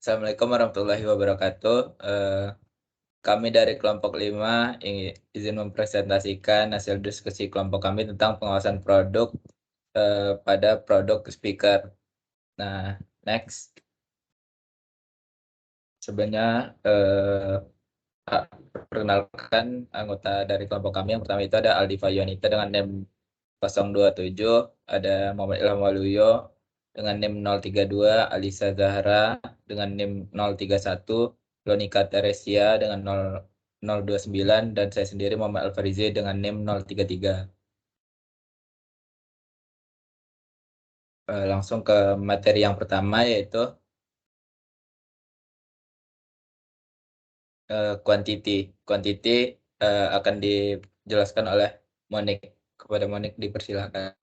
Assalamualaikum warahmatullahi wabarakatuh. Kami dari kelompok 5 izin mempresentasikan hasil diskusi kelompok kami tentang pengawasan produk pada produk speaker. Nah, next. Sebenarnya perkenalkan anggota dari kelompok kami. Yang pertama itu ada Aldi Fayonita dengan NIM 027, ada Muhammad Ilham Waluyo dengan NIM 032, Alisa Zahra dengan NIM 031, Lonika Teresia dengan 029, dan saya sendiri Muhammad Alfarizi dengan NIM 033. Langsung ke materi yang pertama, yaitu Quantity akan dijelaskan oleh Monik. Kepada Monik dipersilakan.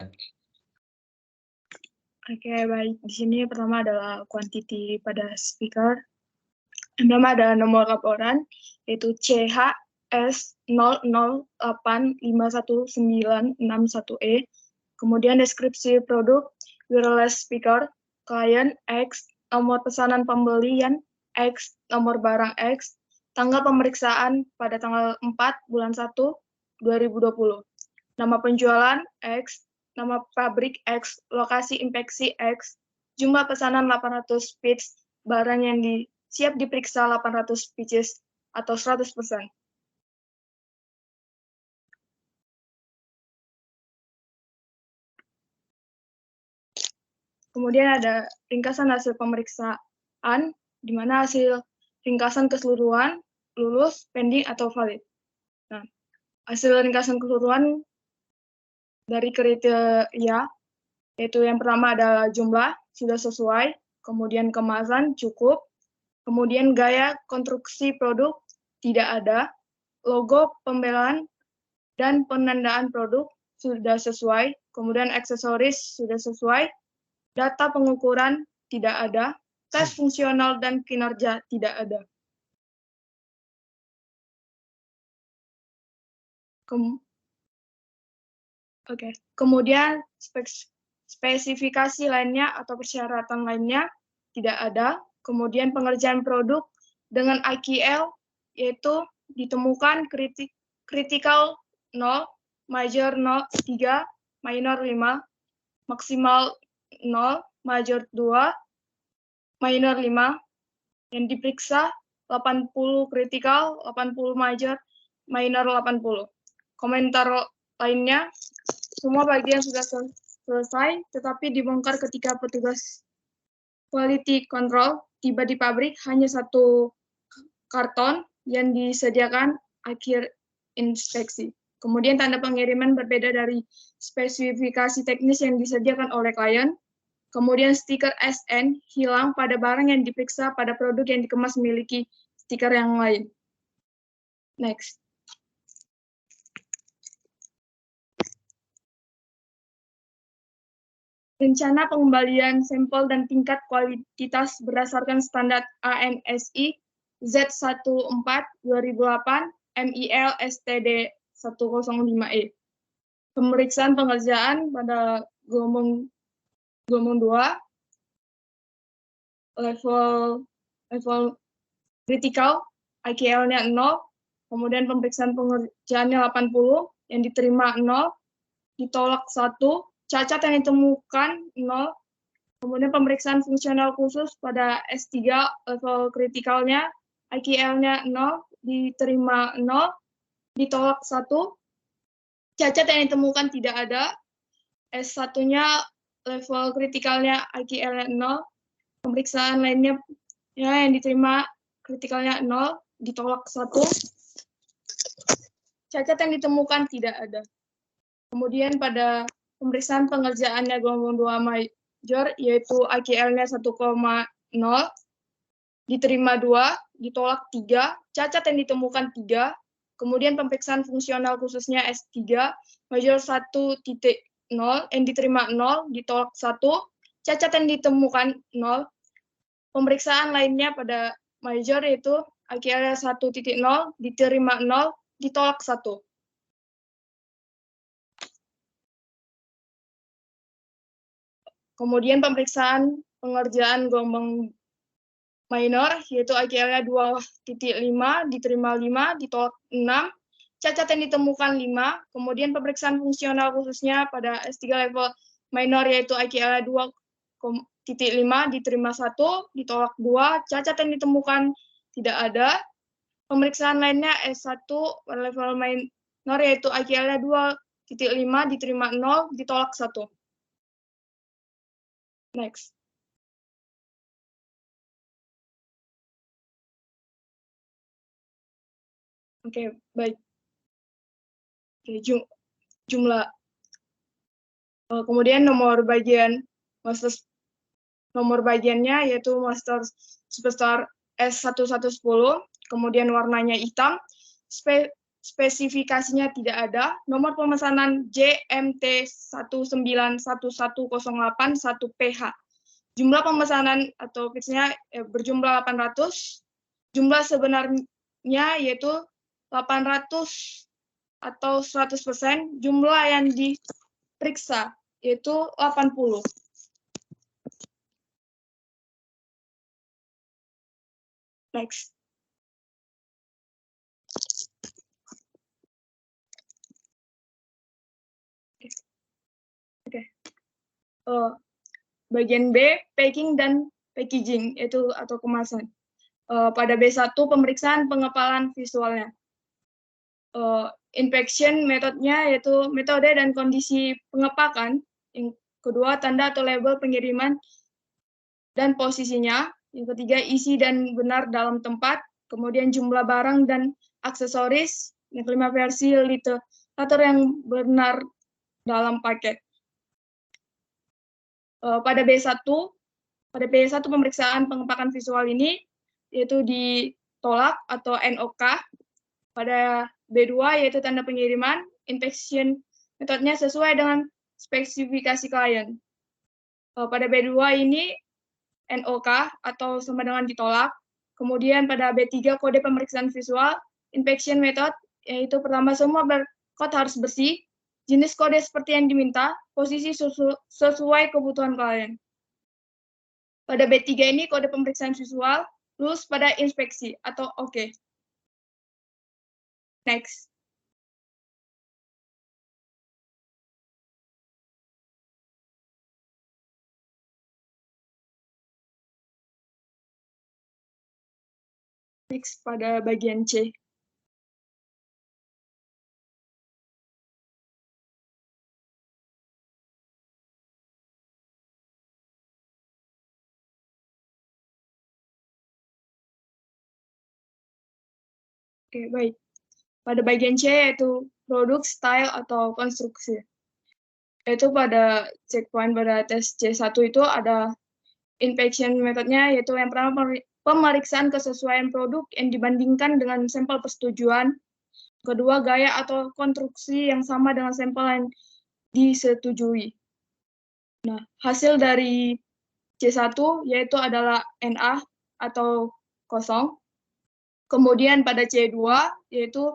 Oke, baik. Di sini pertama adalah quantity pada speaker. Yang pertama ada nomor laporan, yaitu CHS00851961E. Kemudian deskripsi produk, wireless speaker, klien X, nomor pesanan pembelian X, nomor barang X, tanggal pemeriksaan pada tanggal 4 bulan 1 2020. Nama penjualan X, nama pabrik X, lokasi inspeksi X, jumlah pesanan 800 pieces, barang yang siap diperiksa 800 pieces atau 100%. Kemudian ada ringkasan hasil pemeriksaan, di mana hasil ringkasan keseluruhan, lulus, pending, atau valid. Nah, hasil ringkasan keseluruhan dari kriteria, yaitu yang pertama adalah jumlah, sudah sesuai, kemudian kemasan, cukup, kemudian gaya konstruksi produk, tidak ada, logo pembelaan dan penandaan produk, sudah sesuai, kemudian aksesoris, sudah sesuai, data pengukuran, tidak ada, tes fungsional dan kinerja, tidak ada. Kemudian spesifikasi lainnya atau persyaratan lainnya tidak ada. Kemudian pengerjaan produk dengan IQL, yaitu ditemukan critical 0, major 0, 3, minor 5, maksimal 0, major 2, minor 5, yang diperiksa 80 critical, 80 major, minor 80. Komentar lainnya, semua bagian sudah selesai, tetapi dibongkar ketika petugas quality control tiba di pabrik, hanya satu karton yang disediakan akhir inspeksi. Kemudian tanda pengiriman berbeda dari spesifikasi teknis yang disediakan oleh klien. Kemudian stiker SN hilang pada barang yang diperiksa pada produk yang dikemas memiliki stiker yang lain. Next. Rencana pengembalian sampel dan tingkat kualitas berdasarkan standar ANSI Z14/2008 MIL STD 105E. Pemeriksaan pengerjaan pada gelombang 2, level critical, IQL-nya 0, kemudian pemeriksaan pengerjaannya 80, yang diterima 0, ditolak 1, cacat yang ditemukan 0, kemudian pemeriksaan fungsional khusus pada S3 level kritikalnya, IQL-nya 0, diterima 0, ditolak 1, cacat yang ditemukan tidak ada, S1-nya level kritikalnya IQL-nya 0, pemeriksaan lainnya yang diterima kritikalnya 0, ditolak 1, cacat yang ditemukan tidak ada. Kemudian pada pemeriksaan pengerjaannya gelombang 2 major, yaitu IQL-nya 1,0, diterima 2, ditolak 3, cacat yang ditemukan 3, kemudian pemeriksaan fungsional khususnya S3, major 1.0, yang diterima 0, ditolak 1, cacat yang ditemukan 0, pemeriksaan lainnya pada major yaitu IQL 1.0, diterima 0, ditolak 1. Kemudian pemeriksaan pengerjaan gelombang minor, yaitu IQL-nya 2.5, diterima 5, ditolak 6, cacat yang ditemukan 5, kemudian pemeriksaan fungsional khususnya pada S3 level minor, yaitu IQL-nya 2.5, diterima 1, ditolak 2, cacat yang ditemukan tidak ada. Pemeriksaan lainnya S1 level minor, yaitu IQL-nya 2.5, diterima 0, ditolak 1. Next. Oke, baik. Oke, jumlah. Kemudian nomor bagiannya yaitu master sebesar S1110, kemudian warnanya hitam, spesifikasinya tidak ada, nomor pemesanan JMT 1911081PH. Jumlah pemesanan atau pitch-nya berjumlah 800, jumlah sebenarnya yaitu 800 atau 100%, jumlah yang diperiksa yaitu 80. Next. Oke. Bagian B, packing dan packaging, yaitu atau kemasan. Pada B1, pemeriksaan pengepalan visualnya. Inspection metodenya yaitu metode dan kondisi pengepakan. Yang kedua, tanda atau label pengiriman dan posisinya. Yang ketiga, isi dan benar dalam tempat. Kemudian jumlah barang dan aksesoris. Yang kelima, versi literatur yang benar dalam paket. Pada B1 pemeriksaan pengepakan visual ini yaitu ditolak atau NOK. Pada B2 yaitu tanda pengiriman, inspection metodenya sesuai dengan spesifikasi klien. Pada B2 ini NOK atau sama dengan ditolak. Kemudian pada B3 kode pemeriksaan visual, inspection method yaitu pertama semua barcode harus bersih, jenis kode seperti yang diminta, posisi sesuai kebutuhan klien. Pada B3 ini kode pemeriksaan visual, lulus pada inspeksi atau oke. Next. Next pada bagian C. Oke, baik. Pada bagian C yaitu produk, style, atau konstruksi. Yaitu pada checkpoint pada tes C1 itu ada inspection metodenya, yaitu yang pertama pemeriksaan kesesuaian produk yang dibandingkan dengan sampel persetujuan. Kedua, gaya atau konstruksi yang sama dengan sampel yang disetujui. Nah, hasil dari C1 yaitu adalah NA atau kosong. Kemudian pada C2 yaitu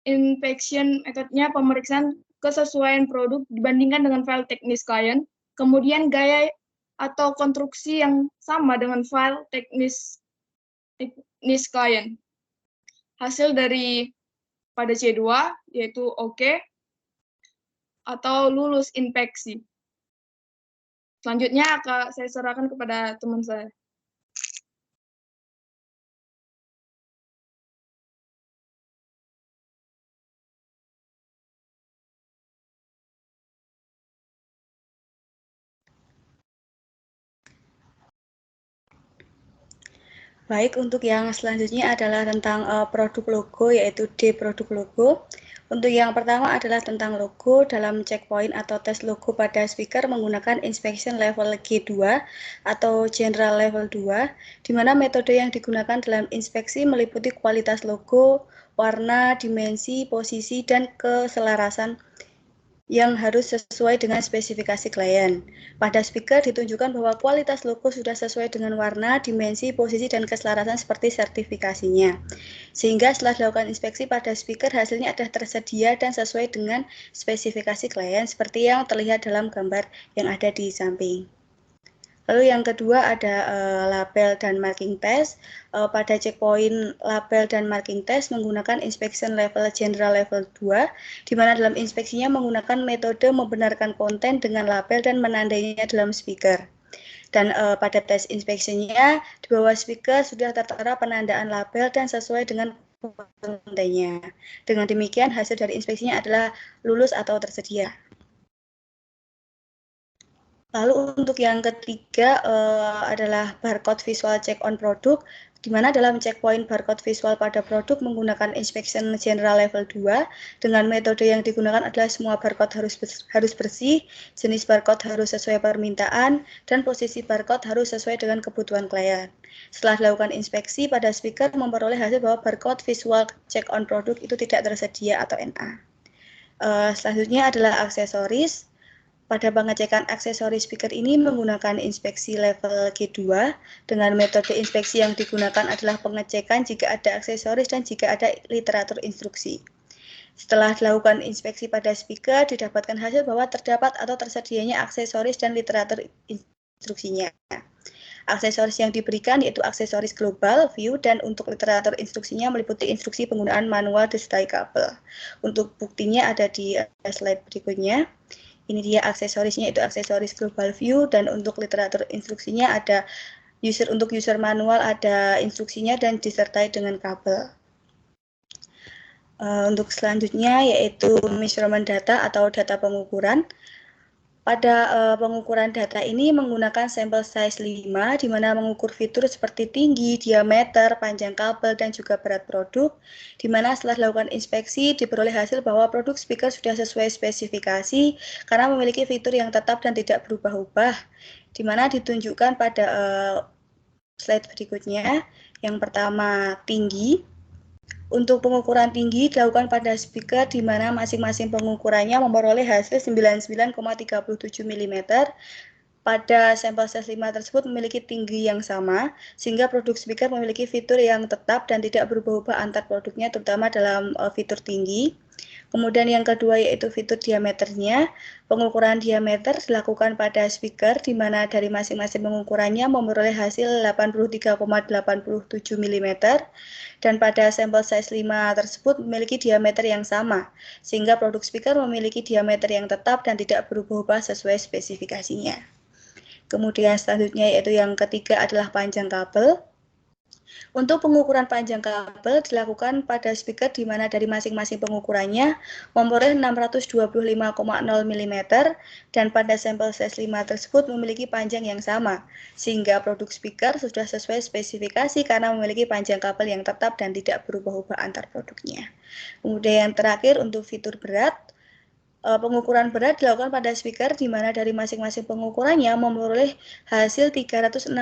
inspection metodenya pemeriksaan kesesuaian produk dibandingkan dengan file teknis klien. Kemudian gaya atau konstruksi yang sama dengan file teknis klien. Hasil dari pada C2 yaitu oke atau lulus inspeksi. Selanjutnya akan saya serahkan kepada teman saya. Baik, untuk yang selanjutnya adalah tentang produk logo, yaitu D produk logo. Untuk yang pertama adalah tentang logo. Dalam checkpoint atau tes logo pada speaker menggunakan inspection level G2 atau general level 2, di mana metode yang digunakan dalam inspeksi meliputi kualitas logo, warna, dimensi, posisi, dan keselarasan yang harus sesuai dengan spesifikasi klien. Pada speaker ditunjukkan bahwa kualitas logo sudah sesuai dengan warna, dimensi, posisi, dan keselarasan seperti sertifikasinya. Sehingga setelah dilakukan inspeksi pada speaker, hasilnya ada tersedia dan sesuai dengan spesifikasi klien seperti yang terlihat dalam gambar yang ada di samping. Lalu yang kedua ada label dan marking test. Pada checkpoint label dan marking test menggunakan inspection level general level 2, di mana dalam inspeksinya menggunakan metode membenarkan konten dengan label dan menandainya dalam speaker. Dan pada tes inspeksinya di bawah speaker sudah tertera penandaan label dan sesuai dengan kontenya. Dengan demikian hasil dari inspeksinya adalah lulus atau tersedia. Lalu untuk yang ketiga adalah barcode visual check on produk, di mana dalam checkpoint barcode visual pada produk menggunakan inspection general level 2, dengan metode yang digunakan adalah semua barcode harus bersih, jenis barcode harus sesuai permintaan, dan posisi barcode harus sesuai dengan kebutuhan klien. Setelah dilakukan inspeksi, pada speaker memperoleh hasil bahwa barcode visual check on produk itu tidak tersedia atau NA. Selanjutnya adalah aksesoris. Pada pengecekan aksesoris speaker ini menggunakan inspeksi level G2, dengan metode inspeksi yang digunakan adalah pengecekan jika ada aksesoris dan jika ada literatur instruksi. Setelah dilakukan inspeksi pada speaker, didapatkan hasil bahwa terdapat atau tersedianya aksesoris dan literatur instruksinya. Aksesoris yang diberikan yaitu aksesoris global, view, dan untuk literatur instruksinya meliputi instruksi penggunaan manual disertai kabel. Untuk buktinya ada di slide berikutnya. Ini dia aksesorisnya, itu aksesoris global view, dan untuk literatur instruksinya ada untuk user manual ada instruksinya dan disertai dengan kabel. Untuk selanjutnya yaitu measurement data atau data pengukuran. Pada pengukuran data ini menggunakan sampel size 5, di mana mengukur fitur seperti tinggi, diameter, panjang kabel, dan juga berat produk, di mana setelah dilakukan inspeksi diperoleh hasil bahwa produk speaker sudah sesuai spesifikasi karena memiliki fitur yang tetap dan tidak berubah-ubah, di mana ditunjukkan pada slide berikutnya. Yang pertama, tinggi. Untuk pengukuran tinggi dilakukan pada speaker di mana masing-masing pengukurannya memperoleh hasil 99,37 mm. Pada sampel size 5 tersebut memiliki tinggi yang sama, sehingga produk speaker memiliki fitur yang tetap dan tidak berubah-ubah antar produknya, terutama dalam fitur tinggi. Kemudian yang kedua yaitu fitur diameternya. Pengukuran diameter dilakukan pada speaker di mana dari masing-masing pengukurannya memperoleh hasil 83,87 mm, dan pada sampel size 5 tersebut memiliki diameter yang sama, sehingga produk speaker memiliki diameter yang tetap dan tidak berubah-ubah sesuai spesifikasinya. Kemudian selanjutnya yaitu yang ketiga adalah panjang kabel. Untuk pengukuran panjang kabel dilakukan pada speaker di mana dari masing-masing pengukurannya memperoleh 625,0 mm dan pada sampel size 5 tersebut memiliki panjang yang sama, sehingga produk speaker sudah sesuai spesifikasi karena memiliki panjang kabel yang tetap dan tidak berubah-ubah antar produknya. Kemudian yang terakhir untuk fitur berat. Pengukuran berat dilakukan pada speaker di mana dari masing-masing pengukurannya memperoleh hasil 366,4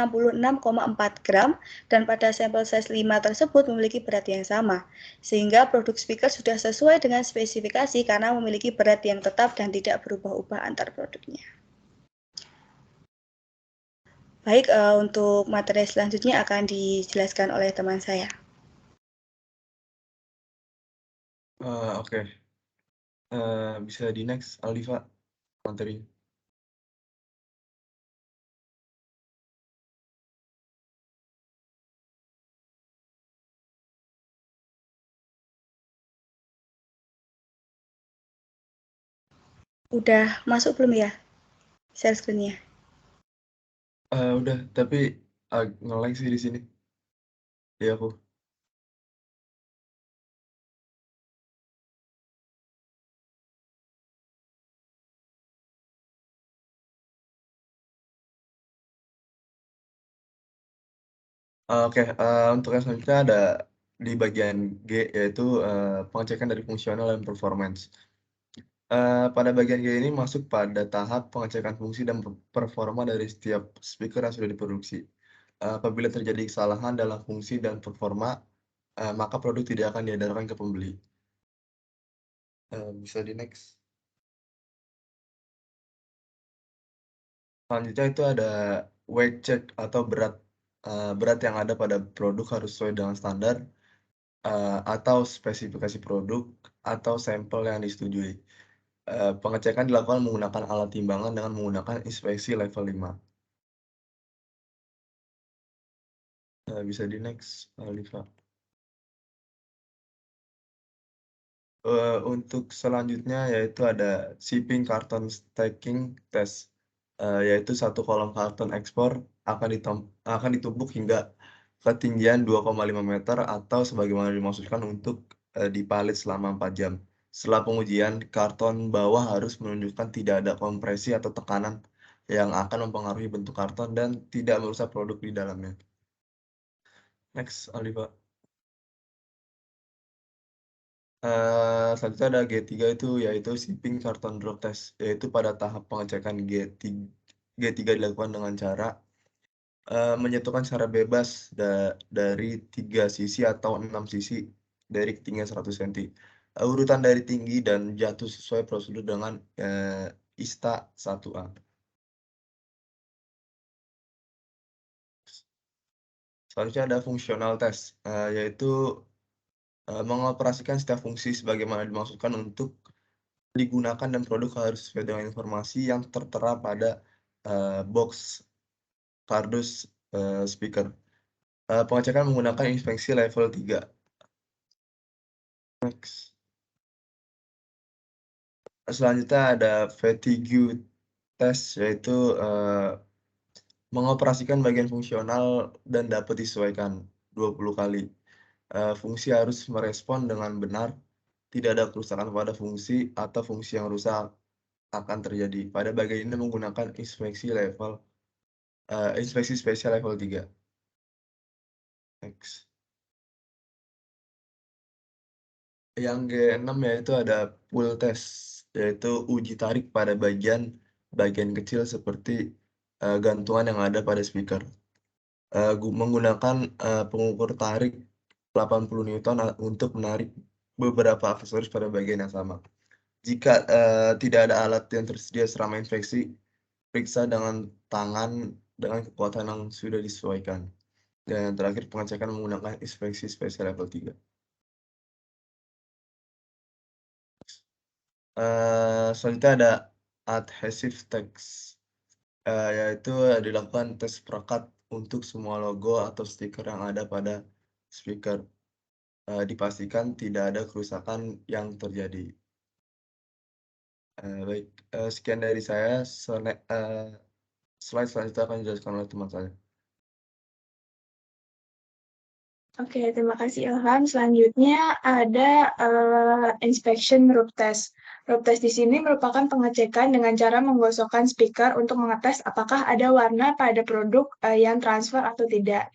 gram dan pada sampel size 5 tersebut memiliki berat yang sama, sehingga produk speaker sudah sesuai dengan spesifikasi karena memiliki berat yang tetap dan tidak berubah-ubah antar produknya. Baik, untuk materi selanjutnya akan dijelaskan oleh teman saya. Oke. Bisa di next, Aldiva, materi. Udah masuk belum ya share screen-nya? Udah, tapi nge-lag sih di sini. Di aku. Oke, untuk yang selanjutnya ada di bagian G, yaitu pengecekan dari fungsional dan performance. Pada bagian G ini masuk pada tahap pengecekan fungsi dan performa dari setiap speaker yang sudah diproduksi. Apabila terjadi kesalahan dalam fungsi dan performa, maka produk tidak akan diedarkan ke pembeli. Bisa di next. Selanjutnya itu ada weight check atau berat yang ada pada produk harus sesuai dengan standar atau spesifikasi produk atau sampel yang disetujui. Pengecekan dilakukan menggunakan alat timbangan dengan menggunakan inspeksi level 5. Bisa di next, Alifa. Untuk selanjutnya yaitu ada shipping carton stacking test, yaitu satu kolom karton ekspor akan ditumpuk hingga ketinggian 2,5 meter atau sebagaimana dimaksudkan untuk dipalit selama 4 jam. Setelah pengujian, karton bawah harus menunjukkan tidak ada kompresi atau tekanan yang akan mempengaruhi bentuk karton dan tidak merusak produk di dalamnya. Next, Alifa. Selanjutnya ada G3 yaitu shipping carton drop test, yaitu pada tahap pengecekan G3 dilakukan dengan cara menyatukan secara bebas dari 3 sisi atau 6 sisi dari ketinggian 100 cm. Urutan dari tinggi dan jatuh sesuai prosedur dengan ISTA 1A. Selanjutnya ada functional test, yaitu mengoperasikan setiap fungsi sebagaimana dimaksudkan untuk digunakan dan produk harus sesuai dengan informasi yang tertera pada box kardus speaker. Pengecekan menggunakan inspeksi level 3. Next. Selanjutnya ada fatigue test, yaitu mengoperasikan bagian fungsional dan dapat disesuaikan 20 kali. Fungsi harus merespon dengan benar, tidak ada kerusakan pada fungsi atau fungsi yang rusak akan terjadi. Pada bagian ini menggunakan inspeksi spesial level 3. Next. Yang G6 yaitu ada pull test, yaitu uji tarik pada bagian kecil seperti gantungan yang ada pada speaker. Menggunakan pengukur tarik 80 Newton untuk menarik beberapa aksesoris pada bagian yang sama. Jika tidak ada alat yang tersedia selama inspeksi, periksa dengan tangan dengan kekuatan yang sudah disesuaikan. Dan yang terakhir, pengecekan menggunakan inspeksi spesial level 3. Selanjutnya ada adhesive text, yaitu dilakukan tes perekat untuk semua logo atau stiker yang ada pada speaker. Dipastikan tidak ada kerusakan yang terjadi. Baik, sekian dari saya. Slide selanjutnya akan dijelaskan oleh teman saya. Oke, terima kasih Ilham. Selanjutnya ada inspection root test. Root test di sini merupakan pengecekan dengan cara menggosokkan speaker untuk mengetes apakah ada warna pada produk yang transfer atau tidak.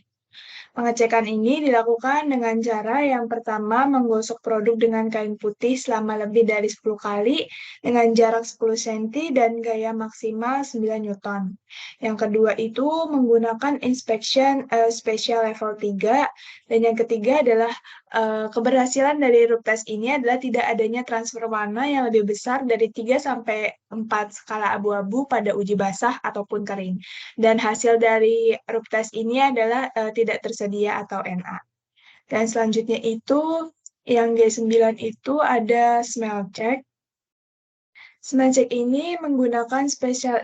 Pengecekan ini dilakukan dengan cara yang pertama menggosok produk dengan kain putih selama lebih dari 10 kali dengan jarak 10 cm dan gaya maksimal 9 Newton. Yang kedua itu menggunakan inspection special level 3 dan yang ketiga adalah keberhasilan dari root test ini adalah tidak adanya transfer warna yang lebih besar dari 3 sampai 4 skala abu-abu pada uji basah ataupun kering. Dan hasil dari root test ini adalah tidak tersedia atau NA. Dan selanjutnya itu yang G9 itu ada smell check. Smell check ini menggunakan special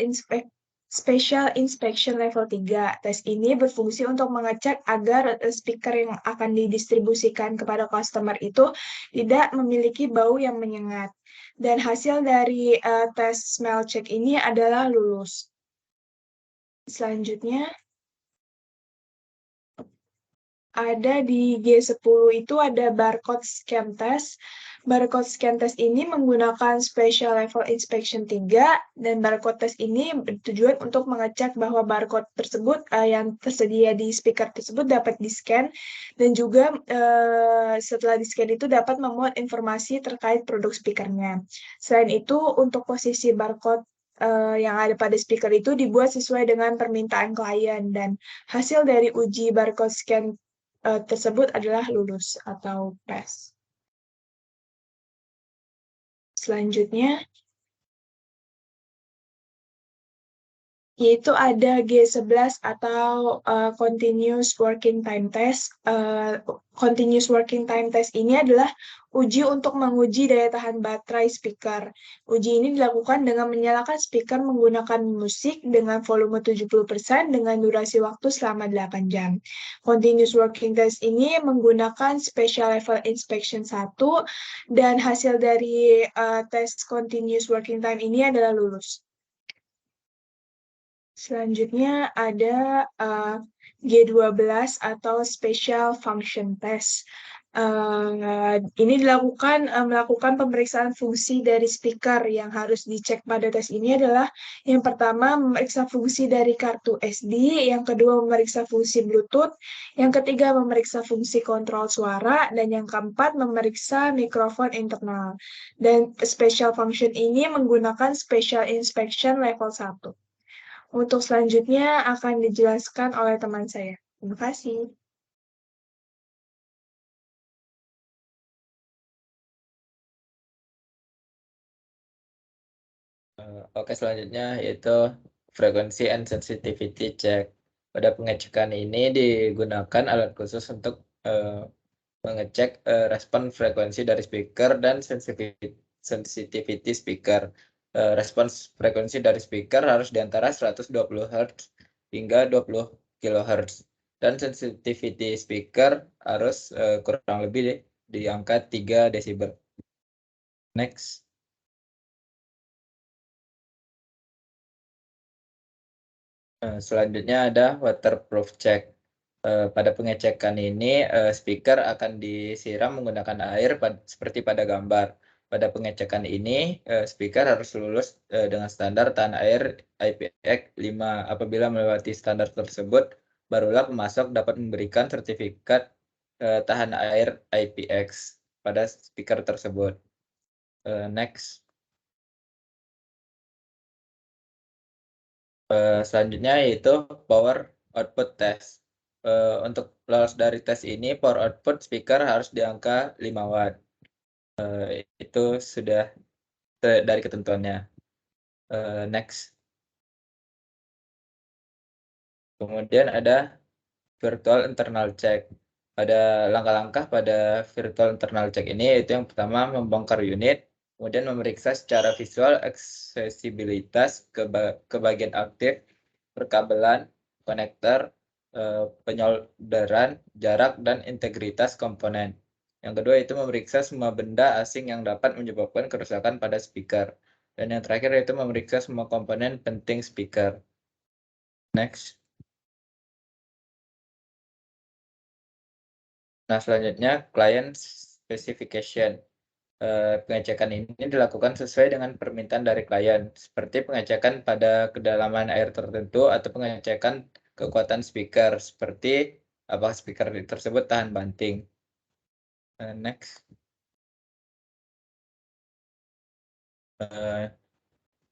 inspection level 3. Tes ini berfungsi untuk mengecek agar speaker yang akan didistribusikan kepada customer itu tidak memiliki bau yang menyengat. Dan hasil dari tes smell check ini adalah lulus. Selanjutnya, ada di G10 itu ada barcode scan test. Barcode scan test ini menggunakan special level inspection 3 dan barcode test ini bertujuan untuk mengecek bahwa barcode tersebut yang tersedia di speaker tersebut dapat di-scan dan juga setelah di-scan itu dapat memuat informasi terkait produk speakernya. Selain itu, untuk posisi barcode yang ada pada speaker itu dibuat sesuai dengan permintaan klien dan hasil dari uji barcode scan tersebut adalah lulus atau pass. Selanjutnya, yaitu ada G11 atau Continuous Working Time Test. Continuous Working Time Test ini adalah uji untuk menguji daya tahan baterai speaker. Uji ini dilakukan dengan menyalakan speaker menggunakan musik dengan volume 70% dengan durasi waktu selama 8 jam. Continuous Working Test ini menggunakan Special Level Inspection 1 dan hasil dari tes Continuous Working Time ini adalah lulus. Selanjutnya ada G12 atau Special Function Test. Ini melakukan pemeriksaan fungsi dari speaker. Yang harus dicek pada tes ini adalah yang pertama memeriksa fungsi dari kartu SD, yang kedua memeriksa fungsi Bluetooth, yang ketiga memeriksa fungsi kontrol suara, dan yang keempat memeriksa mikrofon internal. Dan special function ini menggunakan special inspection level 1. Untuk selanjutnya akan dijelaskan oleh teman saya. Terima kasih. Oke, selanjutnya yaitu frequency and sensitivity check. Pada pengecekan ini digunakan alat khusus untuk mengecek respon frekuensi dari speaker dan sensitivity speaker. Respons frekuensi dari speaker harus di antara 120 Hz hingga 20 kHz. Dan sensitivity speaker harus kurang lebih di angka 3 desibel. Next. Selanjutnya ada waterproof check. Pada pengecekan ini, speaker akan disiram menggunakan air seperti pada gambar. Pada pengecekan ini, speaker harus lulus dengan standar tahan air IPX5. Apabila melewati standar tersebut, barulah pemasok dapat memberikan sertifikat tahan air IPX pada speaker tersebut. Next. Selanjutnya yaitu power output test. Untuk lolos dari tes ini, power output speaker harus di angka 5 watt. Itu sudah dari ketentuannya. Next. Kemudian ada virtual internal check. Pada langkah-langkah pada virtual internal check ini, yaitu yang pertama membongkar unit, kemudian memeriksa secara visual aksesibilitas ke bagian aktif, perkabelan, konektor, penyolderan, jarak, dan integritas komponen. Yang kedua itu memeriksa semua benda asing yang dapat menyebabkan kerusakan pada speaker. Dan yang terakhir yaitu memeriksa semua komponen penting speaker. Next. Nah, selanjutnya client specification. Pengecekan ini dilakukan sesuai dengan permintaan dari klien, seperti pengecekan pada kedalaman air tertentu atau pengecekan kekuatan speaker, seperti apakah speaker tersebut tahan banting. Next.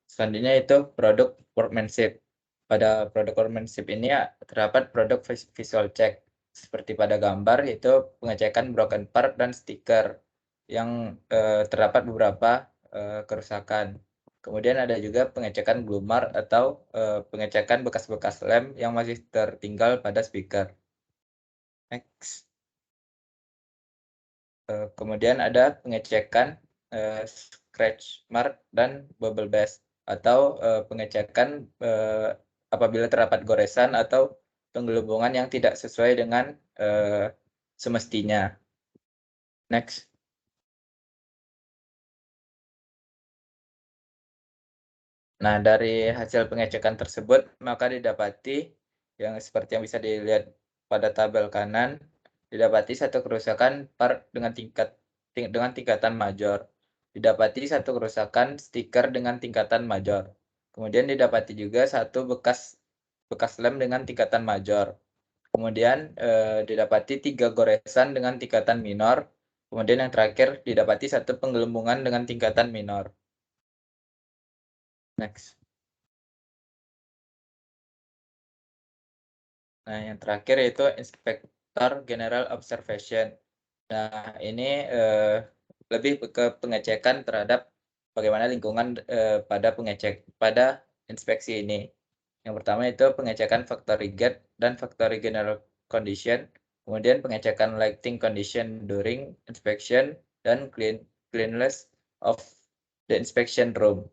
Selanjutnya itu produk workmanship. Pada produk workmanship ini terdapat produk visual check. Seperti pada gambar, itu pengecekan broken part dan stiker yang terdapat beberapa kerusakan. Kemudian ada juga pengecekan blue mark atau pengecekan bekas-bekas lem yang masih tertinggal pada speaker. Next. Kemudian ada pengecekan scratch mark dan bubble bash atau pengecekan apabila terdapat goresan atau penggelembungan yang tidak sesuai dengan semestinya. Next. Nah, dari hasil pengecekan tersebut, maka didapati yang seperti yang bisa dilihat pada tabel kanan, didapati satu kerusakan part dengan tingkatan major. Didapati satu kerusakan stiker dengan tingkatan major. Kemudian didapati juga satu bekas lem dengan tingkatan major. Kemudian didapati 3 goresan dengan tingkatan minor. Kemudian yang terakhir didapati satu penggelembungan dengan tingkatan minor. Next. Nah, yang terakhir yaitu Inspektor General Observation. Nah, ini lebih ke pengecekan terhadap bagaimana lingkungan pada inspeksi ini. Yang pertama itu pengecekan factory gate dan factory general condition, kemudian pengecekan lighting condition during inspection, dan cleanliness of the inspection room.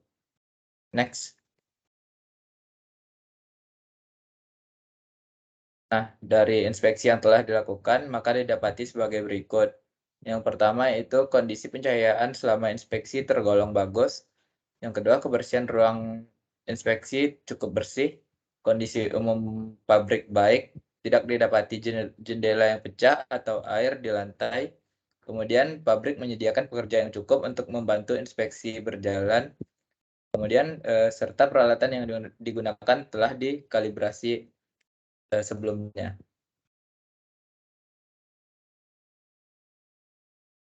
Next. Nah, dari inspeksi yang telah dilakukan, maka didapati sebagai berikut. Yang pertama itu kondisi pencahayaan selama inspeksi tergolong bagus. Yang kedua, kebersihan ruang inspeksi cukup bersih. Kondisi umum pabrik baik, tidak didapati jendela yang pecah atau air di lantai. Kemudian, pabrik menyediakan pekerja yang cukup untuk membantu inspeksi berjalan. Kemudian, serta peralatan yang digunakan telah dikalibrasi sebelumnya.